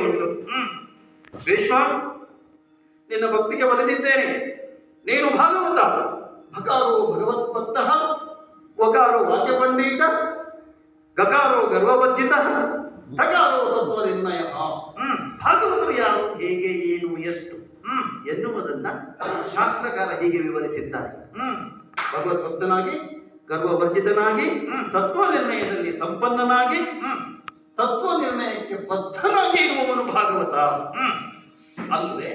ಉಂಟು. ಭೀಷ್ಮ, ನಿನ್ನ ಭಕ್ತಿಗೆ ಒಲಿದಿದ್ದೇನೆ. ನೀನು ಭಾಗವತ. ಭಕಾರೋ ಭಗವತ್ಪತ್ತಃ, ವಕಾರೋ ವಾಕ್ಯಪಂಡಿತ, ಗಕಾರೋ ಗರ್ವವಜ್ಜಿತ, ತಕಾರೋ ತತ್ವ ನಿರ್ಣಯ. ಭಾಗವತರು ಯಾರು, ಹೇಗೆ, ಏನು, ಎಷ್ಟು ಎನ್ನುವುದನ್ನ ಶಾಸ್ತ್ರಕಾರ ಹೀಗೆ ವಿವರಿಸಿದ್ದಾರೆ. ಭಗವತ್ಭಕ್ತನಾಗಿ, ಗರ್ವವರ್ಜಿತನಾಗಿ, ತತ್ವ ನಿರ್ಣಯದಲ್ಲಿ ಸಂಪನ್ನನಾಗಿ, ತತ್ವ ನಿರ್ಣಯಕ್ಕೆ ಬದ್ಧನಾಗಿ ಇರುವವನು ಭಾಗವತ ಅಲ್ವೇ?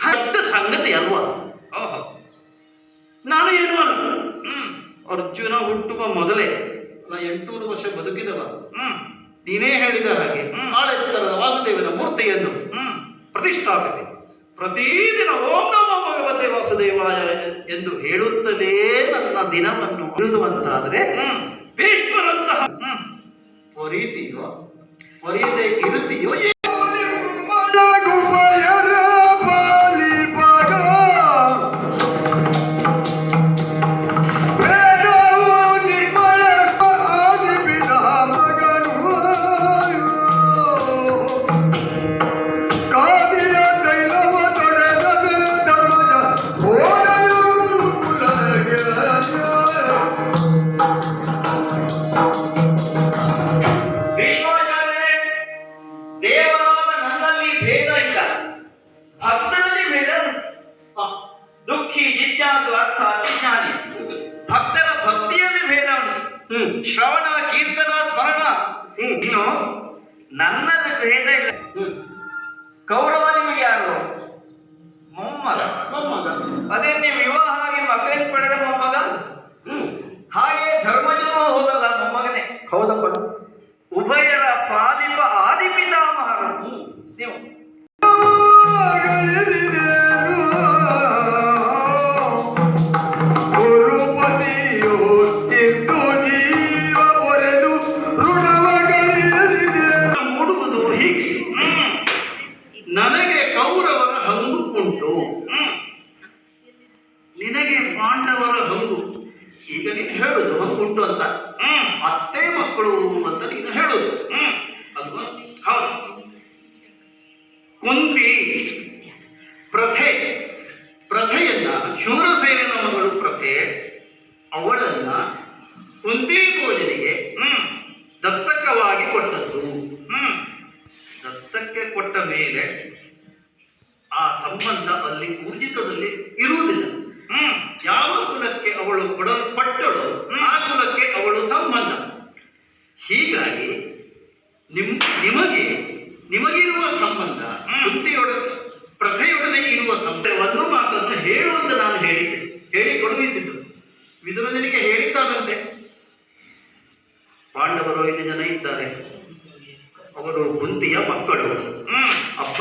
ದೊಡ್ಡ ಸಂಗತಿ ಅಲ್ವಾ? ನಾನು ಏನು ಅಲ್ಲ. ಅರ್ಜುನ ಹುಟ್ಟುವ ಮೊದಲೇ 800 ವರ್ಷ ಬದುಕಿದವ. ನೀನೇ ಹೇಳಿದ ಹಾಗೆ ಆಳೆತ್ತರದ ವಾಸುದೇವನ ಮೂರ್ತಿಯನ್ನು ಪ್ರತಿಷ್ಠಾಪಿಸಿ ಪ್ರತಿದಿನ ಓಂ ನಮೋ ಭಗವತೆ ವಾಸುದೇವಾಯ ಎಂದು ಹೇಳುತ್ತಲೇ ನನ್ನ ದಿನವನ್ನು ಉಳಿದುವಂತಾದರೆ ಭೀಷ್ಮರಂತಹ ಪೊರೀತಿಯೋ ಪೊರೀದೇ ಇರುತ್ತೀಯೋ? ಭಕ್ತರಲ್ಲಿ ಭೇದ ಉಂಟು. ದುಃಖಿ, ಜಿಜ್ಞಾಸು, ಅರ್ಥ, ಅಜ್ಞಾನಿ. ಭಕ್ತರ ಭಕ್ತಿಯಲ್ಲಿ ಭೇದ ಉಂಟು. ಶ್ರವಣ, ಕೀರ್ತನ, ಸ್ಮರಣ. ಇನ್ನು ನನ್ನಲ್ಲಿ ಭೇದ ಇಲ್ಲ. ಕೌರವ ನಿಮಗೆ ಯಾರು? ಮೊಮ್ಮಗ. ಅದೇ ನೀವು ವಿವಾಹ ಆಗಿ ಮಕ್ಕಳಿಗೆ ಪಡೆದ ಮೊಮ್ಮಗ. ಹಾಗೆ ಧರ್ಮಜನೂ ಹೋದಲ್ಲ ಮೊಮ್ಮಗನೇ. ಹೌದಪ್ಪ. ಉಭಯರ ಪಾಲಿಪ ಆದಿಪಿತಾಮಹರು ನೀವು. ಮೂಡುವುದು ಹೀಗೆ. ನನಗೆ ಕೌರವರ ಹಂಗು ಉಂಟು, ನಿನಗೆ ಪಾಂಡವರ ಹಂಗು. ಈಗ ನೀನು ಹೇಳುದು ಹಂಗುಂಟು ಅಂತ. ಅತ್ತೆ ಮಕ್ಕಳು ಅಂತ ನೀನು ಹೇಳುದು ಅಲ್ವಾ? ಹೌದು. ಕುಂತಿ ಪ್ರಥೆಯನ್ನ, ಶೂರಸೇನನ ಮಗಳು ಪ್ರಥೆ, ಅವಳನ್ನ ಕುಂತಿ ಭೋಜನಿಗೆ ದತ್ತಕವಾಗಿ ಕೊಟ್ಟದ್ದು. ದತ್ತಕ್ಕೆ ಕೊಟ್ಟ ಮೇಲೆ ಆ ಸಂಬಂಧ ಅಲ್ಲಿ ಊರ್ಜಿತದಲ್ಲಿ ಇರುವುದಿಲ್ಲ. ಯಾವ ಕುಲಕ್ಕೆ ಅವಳು ಕೊಡಲ್ಪಟ್ಟಳು ಆ ಕುಲಕ್ಕೆ ಅವಳು ಸಂಬಂಧ. ಹೀಗಾಗಿ ನಿಮಗಿರುವ ಸಂಬಂಧ ಪ್ರಥೆಯೊಡನೆ ಇರುವ ಸಂಬಂಧವನ್ನು ಮಾತನ್ನು ಹೇಳುವಂತ ನಾನು ಹೇಳಿದ್ದೆ, ಹೇಳಿ ಕಳುಹಿಸಿದ್ದು. ವಿದುರನಿಗೆ ಹೇಳಿದ್ದಾನಂತೆ. ಪಾಂಡವರು 5 ಜನ ಇದ್ದಾರೆ. ಅವರು ಕುಂತಿಯ ಮಕ್ಕಳು. ಅಪ್ಪ